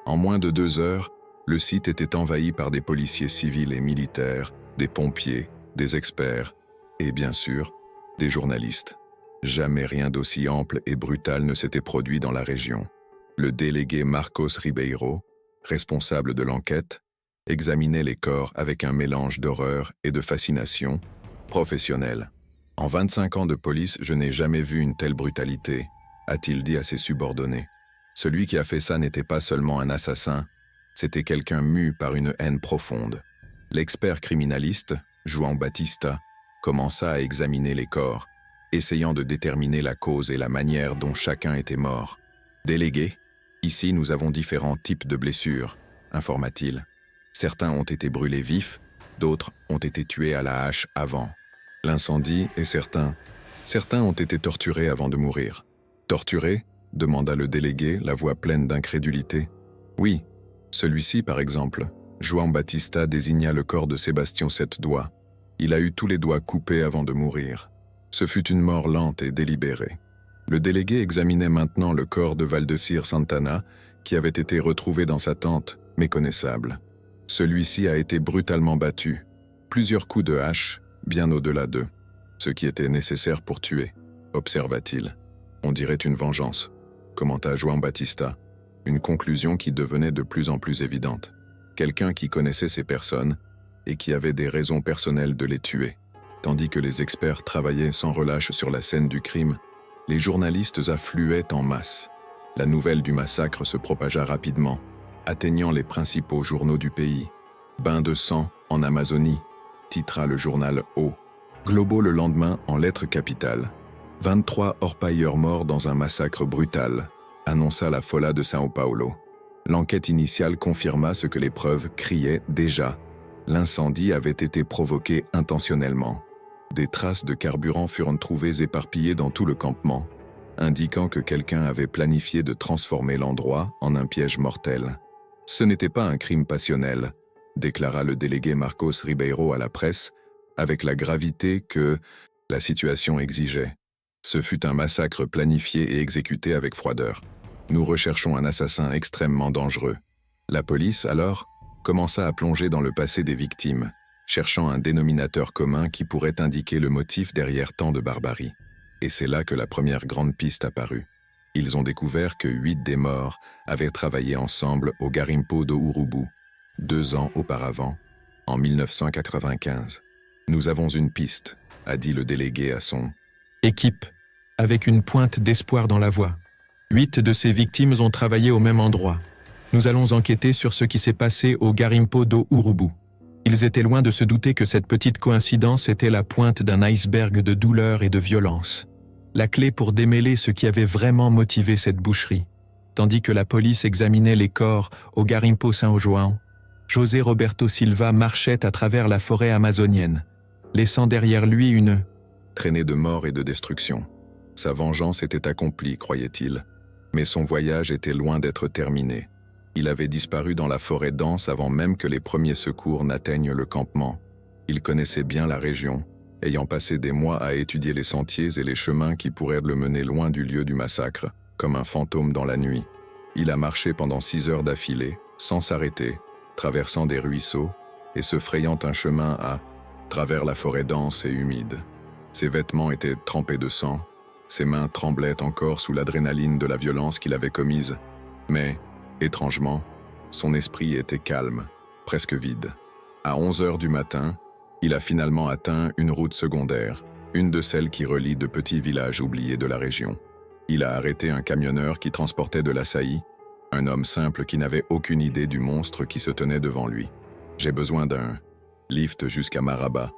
En moins de 2 heures, le site était envahi par des policiers civils et militaires, des pompiers, des experts et, bien sûr, des journalistes. Jamais rien d'aussi ample et brutal ne s'était produit dans la région. Le délégué Marcos Ribeiro, responsable de l'enquête, examinait les corps avec un mélange d'horreur et de fascination professionnelle. « En 25 ans de police, je n'ai jamais vu une telle brutalité », a-t-il dit à ses subordonnés. Celui qui a fait ça n'était pas seulement un assassin, c'était quelqu'un mu par une haine profonde. L'expert criminaliste, João Batista, commença à examiner les corps, essayant de déterminer la cause et la manière dont chacun était mort. « Délégué, ici nous avons différents types de blessures, » informa-t-il. Certains ont été brûlés vifs, d'autres ont été tués à la hache avant. L'incendie est certain. Certains ont été torturés avant de mourir. « Torturés ?» demanda le délégué, la voix pleine d'incrédulité. « Oui, celui-ci par exemple. » João Batista désigna le corps de Sébastien 7 doigts. Il a eu tous les doigts coupés avant de mourir. Ce fut une mort lente et délibérée. Le délégué examinait maintenant le corps de Valdecir Santana, qui avait été retrouvé dans sa tente, méconnaissable. Celui-ci a été brutalement battu. Plusieurs coups de hache, bien au-delà d'eux. Ce qui était nécessaire pour tuer, observa-t-il. On dirait une vengeance, commenta João Batista, une conclusion qui devenait de plus en plus évidente. Quelqu'un qui connaissait ces personnes et qui avait des raisons personnelles de les tuer. Tandis que les experts travaillaient sans relâche sur la scène du crime, les journalistes affluaient en masse. La nouvelle du massacre se propagea rapidement, atteignant les principaux journaux du pays. « Bain de sang en Amazonie », titra le journal O. Globo le lendemain en lettres capitales. 23 orpailleurs morts dans un massacre brutal, annonça la Folha de São Paulo. L'enquête initiale confirma ce que les preuves criaient déjà. L'incendie avait été provoqué intentionnellement. Des traces de carburant furent trouvées éparpillées dans tout le campement, indiquant que quelqu'un avait planifié de transformer l'endroit en un piège mortel. Ce n'était pas un crime passionnel, déclara le délégué Marcos Ribeiro à la presse, avec la gravité que la situation exigeait. Ce fut un massacre planifié et exécuté avec froideur. Nous recherchons un assassin extrêmement dangereux. La police, alors, commença à plonger dans le passé des victimes, cherchant un dénominateur commun qui pourrait indiquer le motif derrière tant de barbarie. Et c'est là que la première grande piste apparut. Ils ont découvert que 8 des morts avaient travaillé ensemble au Garimpo do Urubu, 2 ans auparavant, en 1995. « Nous avons une piste », a dit le délégué à son équipe, avec une pointe d'espoir dans la voix. 8 de ces victimes ont travaillé au même endroit. Nous allons enquêter sur ce qui s'est passé au Garimpo do Urubu. Ils étaient loin de se douter que cette petite coïncidence était la pointe d'un iceberg de douleur et de violence. La clé pour démêler ce qui avait vraiment motivé cette boucherie. Tandis que la police examinait les corps au Garimpo São João, José Roberto Silva marchait à travers la forêt amazonienne, laissant derrière lui une traînée de mort et de destruction. Sa vengeance était accomplie, croyait-il. Mais son voyage était loin d'être terminé. Il avait disparu dans la forêt dense avant même que les premiers secours n'atteignent le campement. Il connaissait bien la région, ayant passé des mois à étudier les sentiers et les chemins qui pourraient le mener loin du lieu du massacre, comme un fantôme dans la nuit. Il a marché pendant 6 heures d'affilée, sans s'arrêter, traversant des ruisseaux et se frayant un chemin à travers la forêt dense et humide. Ses vêtements étaient trempés de sang, ses mains tremblaient encore sous l'adrénaline de la violence qu'il avait commise, mais, étrangement, son esprit était calme, presque vide. À 11 heures du matin, il a finalement atteint une route secondaire, une de celles qui relient de petits villages oubliés de la région. Il a arrêté un camionneur qui transportait de l'açaï, un homme simple qui n'avait aucune idée du monstre qui se tenait devant lui. « J'ai besoin d'un lift jusqu'à Maraba »,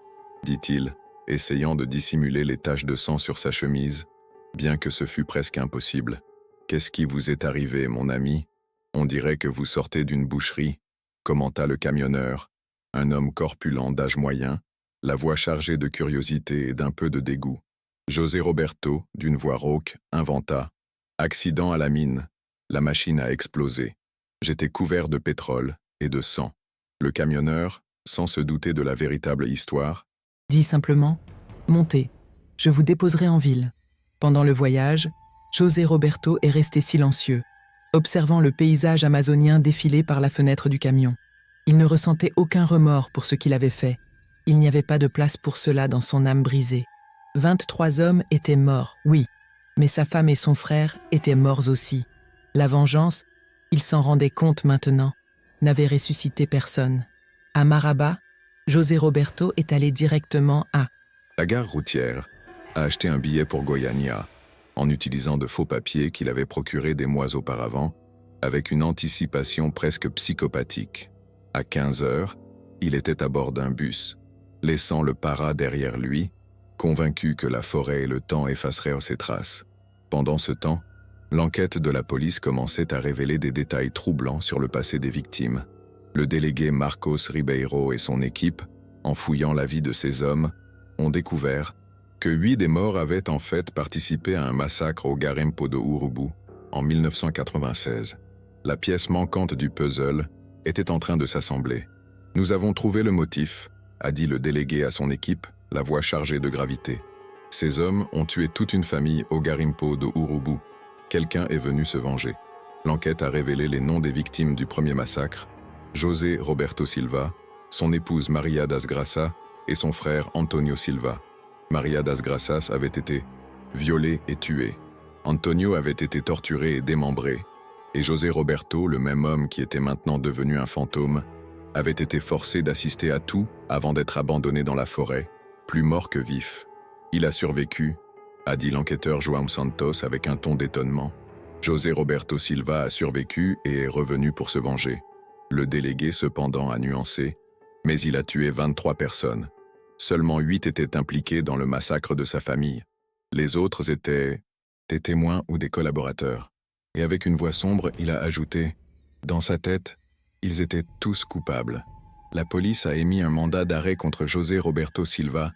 dit-il, essayant de dissimuler les taches de sang sur sa chemise, bien que ce fût presque impossible. « Qu'est-ce qui vous est arrivé, mon ami ? On dirait que vous sortez d'une boucherie », commenta le camionneur, un homme corpulent d'âge moyen, la voix chargée de curiosité et d'un peu de dégoût. José Roberto, d'une voix rauque, inventa « Accident à la mine. La machine a explosé. J'étais couvert de pétrole et de sang. » Le camionneur, sans se douter de la véritable histoire,
dit simplement « Montez, je vous déposerai en ville. » Pendant le voyage, José Roberto est resté silencieux, observant le paysage amazonien défiler par la fenêtre du camion. Il ne ressentait aucun remords pour ce qu'il avait fait. Il n'y avait pas de place pour cela dans son âme brisée. 23 hommes étaient morts, oui, mais sa femme et son frère étaient morts aussi. La vengeance, il s'en rendait compte maintenant, n'avait ressuscité personne. À Maraba, José Roberto est allé directement à
la gare routière, a acheté un billet pour Goiânia, en utilisant de faux papiers qu'il avait procurés des mois auparavant, avec une anticipation presque psychopathique. À 15 heures, il était à bord d'un bus, laissant le para derrière lui, convaincu que la forêt et le temps effaceraient ses traces. Pendant ce temps, l'enquête de la police commençait à révéler des détails troublants sur le passé des victimes. Le délégué Marcos Ribeiro et son équipe, en fouillant la vie de ces hommes, ont découvert que 8 des morts avaient en fait participé à un massacre au Garimpo de Urubu en 1996. La pièce manquante du puzzle était en train de s'assembler. « Nous avons trouvé le motif », a dit le délégué à son équipe, la voix chargée de gravité. « Ces hommes ont tué toute une famille au Garimpo de Urubu. Quelqu'un est venu se venger. » L'enquête a révélé les noms des victimes du premier massacre: José Roberto Silva, son épouse Maria das Graças et son frère Antonio Silva. Maria das Graças avait été violée et tuée. Antonio avait été torturé et démembré. Et José Roberto, le même homme qui était maintenant devenu un fantôme, avait été forcé d'assister à tout avant d'être abandonné dans la forêt, plus mort que vif. Il a survécu, a dit l'enquêteur João Santos avec un ton d'étonnement. José Roberto Silva a survécu et est revenu pour se venger. Le délégué cependant a nuancé, mais il a tué 23 personnes. Seulement 8 étaient impliqués dans le massacre de sa famille. Les autres étaient des témoins ou des collaborateurs. Et avec une voix sombre, il a ajouté « Dans sa tête, ils étaient tous coupables. » La police a émis un mandat d'arrêt contre José Roberto Silva,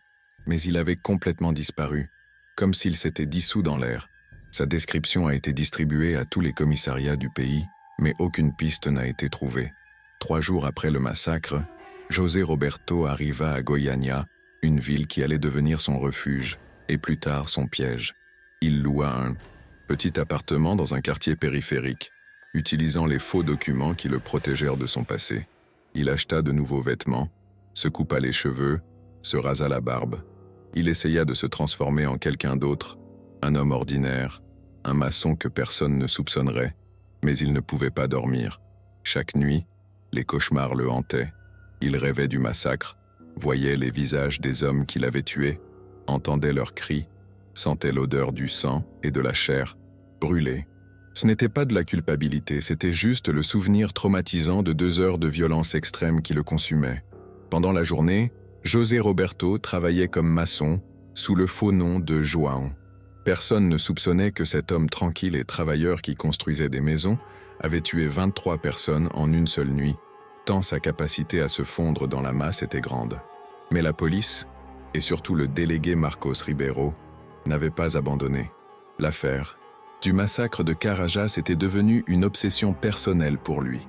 mais il avait complètement disparu, comme s'il s'était dissous dans l'air. Sa description a été distribuée à tous les commissariats du pays, mais aucune piste n'a été trouvée. 3 jours après le massacre, José Roberto arriva à Goiânia, une ville qui allait devenir son refuge, et plus tard son piège. Il loua un petit appartement dans un quartier périphérique, utilisant les faux documents qui le protégèrent de son passé. Il acheta de nouveaux vêtements, se coupa les cheveux, se rasa la barbe. Il essaya de se transformer en quelqu'un d'autre, un homme ordinaire, un maçon que personne ne soupçonnerait, mais il ne pouvait pas dormir. Chaque nuit, les cauchemars le hantaient. Il rêvait du massacre, voyait les visages des hommes qu'il avait tués, entendait leurs cris, sentait l'odeur du sang et de la chair brûlée. Ce n'était pas de la culpabilité, c'était juste le souvenir traumatisant de 2 heures de violence extrême qui le consumaient. Pendant la journée, José Roberto travaillait comme maçon, sous le faux nom de João. Personne ne soupçonnait que cet homme tranquille et travailleur qui construisait des maisons avait tué 23 personnes en une seule nuit, tant sa capacité à se fondre dans la masse était grande. Mais la police, et surtout le délégué Marcos Ribeiro, n'avaient pas abandonné. L'affaire Du massacre de Carajás était devenu une obsession personnelle pour lui.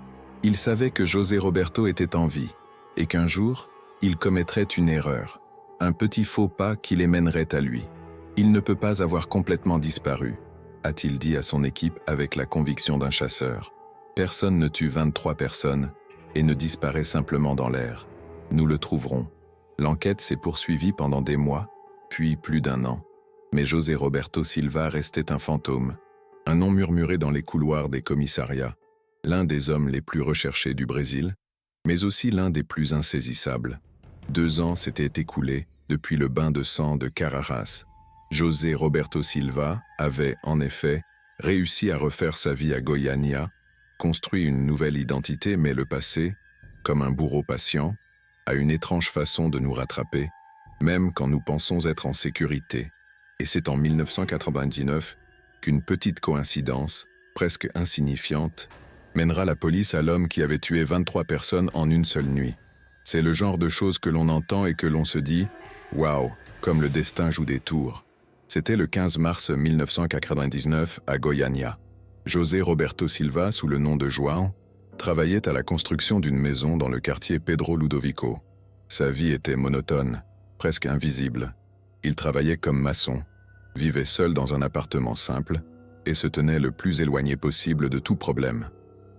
Il savait que José Roberto était en vie, et qu'un jour, il commettrait une erreur, un petit faux pas qui les mènerait à lui. Il ne peut pas avoir complètement disparu, a-t-il dit à son équipe avec la conviction d'un chasseur. Personne ne tue 23 personnes et ne disparaît simplement dans l'air. Nous le trouverons. L'enquête s'est poursuivie pendant des mois, puis plus d'1 an. Mais José Roberto Silva restait un fantôme, un nom murmuré dans les couloirs des commissariats, l'un des hommes les plus recherchés du Brésil, mais aussi l'un des plus insaisissables. 2 ans s'étaient écoulés depuis le bain de sang de Carajás. José Roberto Silva avait, en effet, réussi à refaire sa vie à Goiânia, construit une nouvelle identité, mais le passé, comme un bourreau patient, a une étrange façon de nous rattraper, même quand nous pensons être en sécurité. Et c'est en 1999 qu'une petite coïncidence, presque insignifiante, mènera la police à l'homme qui avait tué 23 personnes en une seule nuit. C'est le genre de choses que l'on entend et que l'on se dit « Waouh, comme le destin joue des tours ». C'était le 15 mars 1999 à Goiânia. José Roberto Silva, sous le nom de João, travaillait à la construction d'une maison dans le quartier Pedro Ludovico. Sa vie était monotone, presque invisible. Il travaillait comme maçon, vivait seul dans un appartement simple et se tenait le plus éloigné possible de tout problème.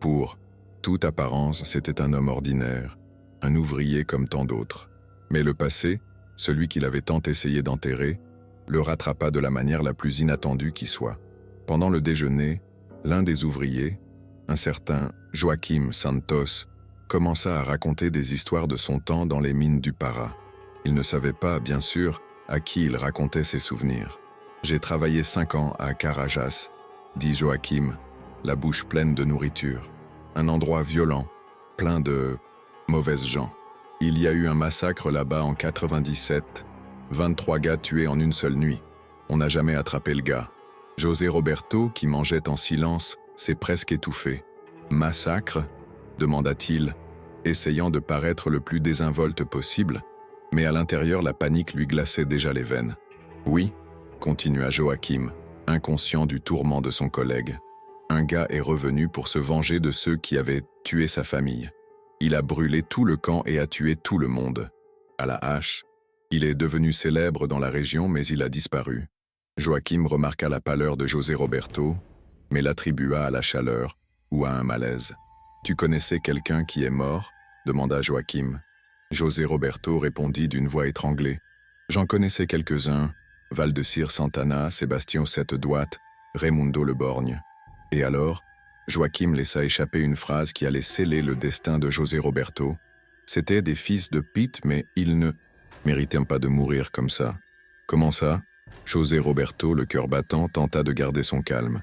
Pour toute apparence, c'était un homme ordinaire, un ouvrier comme tant d'autres. Mais le passé, celui qu'il avait tant essayé d'enterrer, le rattrapa de la manière la plus inattendue qui soit. Pendant le déjeuner, l'un des ouvriers, un certain Joaquim Santos, commença à raconter des histoires de son temps dans les mines du Pará. Il ne savait pas, bien sûr, à qui il racontait ses souvenirs. « J'ai travaillé 5 ans à Carajás », dit Joaquim, la bouche pleine de nourriture. Un endroit violent, plein de mauvaises gens. Il y a eu un massacre là-bas en 97, 23 gars tués en une seule nuit. On n'a jamais attrapé le gars. José Roberto, qui mangeait en silence, s'est presque étouffé. « Massacre ?» demanda-t-il, essayant de paraître le plus désinvolte possible, mais à l'intérieur la panique lui glaçait déjà les veines. « Oui », continua Joaquim, inconscient du tourment de son collègue. « Un gars est revenu pour se venger de ceux qui avaient tué sa famille. Il a brûlé tout le camp et a tué tout le monde. À la hache, il est devenu célèbre dans la région, mais il a disparu. » Joaquim remarqua la pâleur de José Roberto, mais l'attribua à la chaleur ou à un malaise. « Tu connaissais quelqu'un qui est mort ?» demanda Joaquim. José Roberto répondit d'une voix étranglée. « J'en connaissais quelques-uns, Valdecir Santana, Sébastien Sept-Douate, Raimundo Le Borgne. » Et alors, Joaquim laissa échapper une phrase qui allait sceller le destin de José Roberto. C'étaient des fils de pute, mais ils ne méritaient pas de mourir comme ça. « Comment ça ?» José Roberto, le cœur battant, tenta de garder son calme.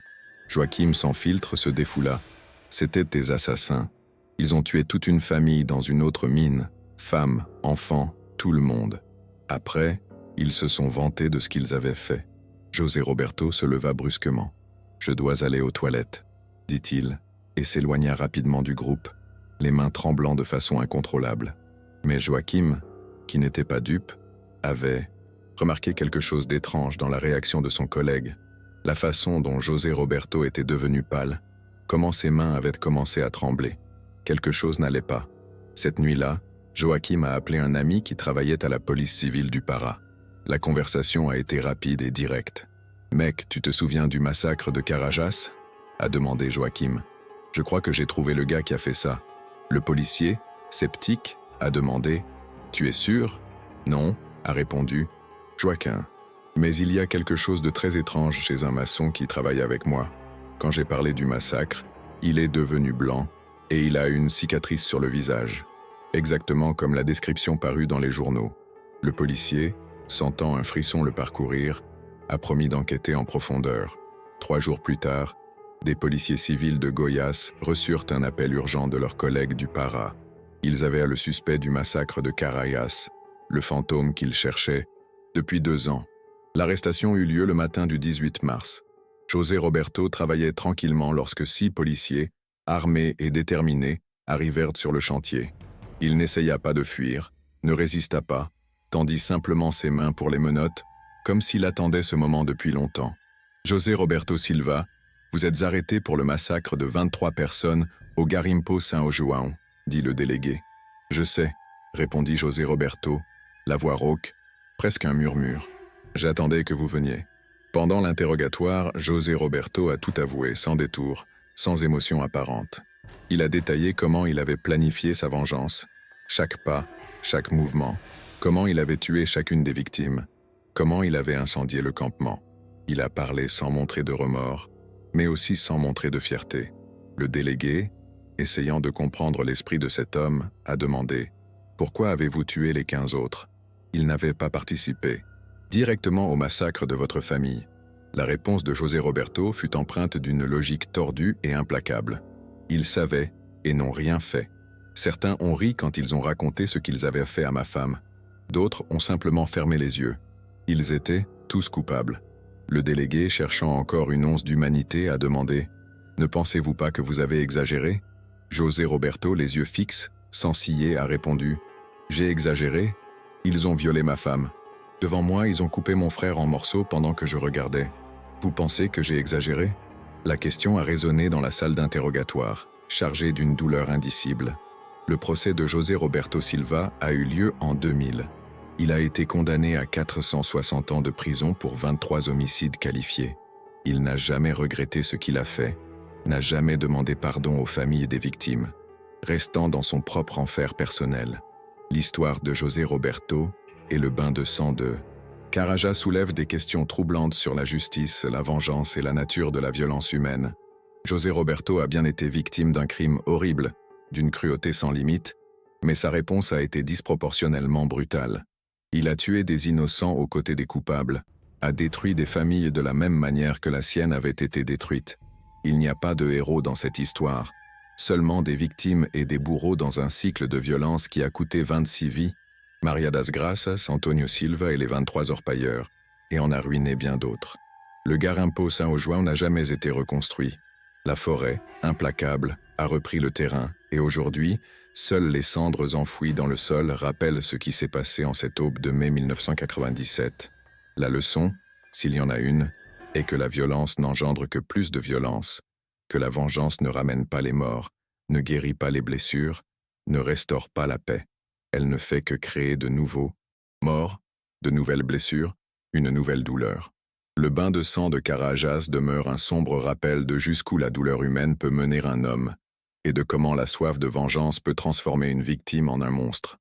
Joaquim, sans filtre, se défoula. C'étaient des assassins. Ils ont tué toute une famille dans une autre mine. Femmes, enfants, tout le monde. Après, ils se sont vantés de ce qu'ils avaient fait. José Roberto se leva brusquement. « Je dois aller aux toilettes », dit-il, et s'éloigna rapidement du groupe, les mains tremblant de façon incontrôlable. Mais Joaquim, qui n'était pas dupe, avait remarqué quelque chose d'étrange dans la réaction de son collègue, la façon dont José Roberto était devenu pâle, comment ses mains avaient commencé à trembler. Quelque chose n'allait pas. Cette nuit-là, Joaquim a appelé un ami qui travaillait à la police civile du Pará. La conversation a été rapide et directe. « Mec, tu te souviens du massacre de Carajás ?» a demandé Joaquim. « Je crois que j'ai trouvé le gars qui a fait ça. » Le policier, sceptique, a demandé. « Tu es sûr ?» ?»« Non, » a répondu Joaquin. « Mais il y a quelque chose de très étrange chez un maçon qui travaille avec moi. Quand j'ai parlé du massacre, il est devenu blanc et il a une cicatrice sur le visage. Exactement comme la description parue dans les journaux. » Le policier, sentant un frisson le parcourir, a promis d'enquêter en profondeur. 3 jours plus tard, des policiers civils de Goiás reçurent un appel urgent de leurs collègues du Pará. Ils avaient le suspect du massacre de Carajás, le fantôme qu'ils cherchaient depuis 2 ans. L'arrestation eut lieu le matin du 18 mars. José Roberto travaillait tranquillement lorsque 6 policiers, armés et déterminés, arrivèrent sur le chantier. Il n'essaya pas de fuir, ne résista pas, tendit simplement ses mains pour les menottes, comme s'il attendait ce moment depuis longtemps. José Roberto Silva Vous êtes arrêté pour le massacre de 23 personnes au Garimpo São João, dit le délégué. Je sais, répondit José Roberto, la voix rauque, presque un murmure. J'attendais que vous veniez. Pendant l'interrogatoire, José Roberto a tout avoué, sans détour, sans émotion apparente. Il a détaillé comment il avait planifié sa vengeance, chaque pas, chaque mouvement, comment il avait tué chacune des victimes, comment il avait incendié le campement. Il a parlé sans montrer de remords, mais aussi sans montrer de fierté. Le délégué, essayant de comprendre l'esprit de cet homme, a demandé « Pourquoi avez-vous tué les 15 autres ?» Ils n'avaient pas participé directement au massacre de votre famille. La réponse de José Roberto fut empreinte d'une logique tordue et implacable. Ils savaient et n'ont rien fait. Certains ont ri quand ils ont raconté ce qu'ils avaient fait à ma femme. D'autres ont simplement fermé les yeux. Ils étaient tous coupables. Le délégué, cherchant encore une once d'humanité, a demandé « Ne pensez-vous pas que vous avez exagéré ?» José Roberto, les yeux fixes, sans ciller, a répondu « J'ai exagéré ? Ils ont violé ma femme. Devant moi, ils ont coupé mon frère en morceaux pendant que je regardais. Vous pensez que j'ai exagéré ?» La question a résonné dans la salle d'interrogatoire, chargée d'une douleur indicible. Le procès de José Roberto Silva a eu lieu en 2000. Il a été condamné à 460 ans de prison pour 23 homicides qualifiés. Il n'a jamais regretté ce qu'il a fait, n'a jamais demandé pardon aux familles des victimes, restant dans son propre enfer personnel. L'histoire de José Roberto et le bain de sang de Caraja soulève des questions troublantes sur la justice, la vengeance et la nature de la violence humaine. José Roberto a bien été victime d'un crime horrible, d'une cruauté sans limite, mais sa réponse a été disproportionnellement brutale. Il a tué des innocents aux côtés des coupables, a détruit des familles de la même manière que la sienne avait été détruite. Il n'y a pas de héros dans cette histoire, seulement des victimes et des bourreaux dans un cycle de violence qui a coûté 26 vies, Maria das Graças, Antonio Silva et les 23 orpailleurs, et en a ruiné bien d'autres. Le Garimpo São João n'a jamais été reconstruit. La forêt, implacable, a repris le terrain, et aujourd'hui, seules les cendres enfouies dans le sol rappellent ce qui s'est passé en cette aube de mai 1997. La leçon, s'il y en a une, est que la violence n'engendre que plus de violence, que la vengeance ne ramène pas les morts, ne guérit pas les blessures, ne restaure pas la paix. Elle ne fait que créer de nouveaux morts, de nouvelles blessures, une nouvelle douleur. Le bain de sang de Carajas demeure un sombre rappel de jusqu'où la douleur humaine peut mener un homme, et de comment la soif de vengeance peut transformer une victime en un monstre.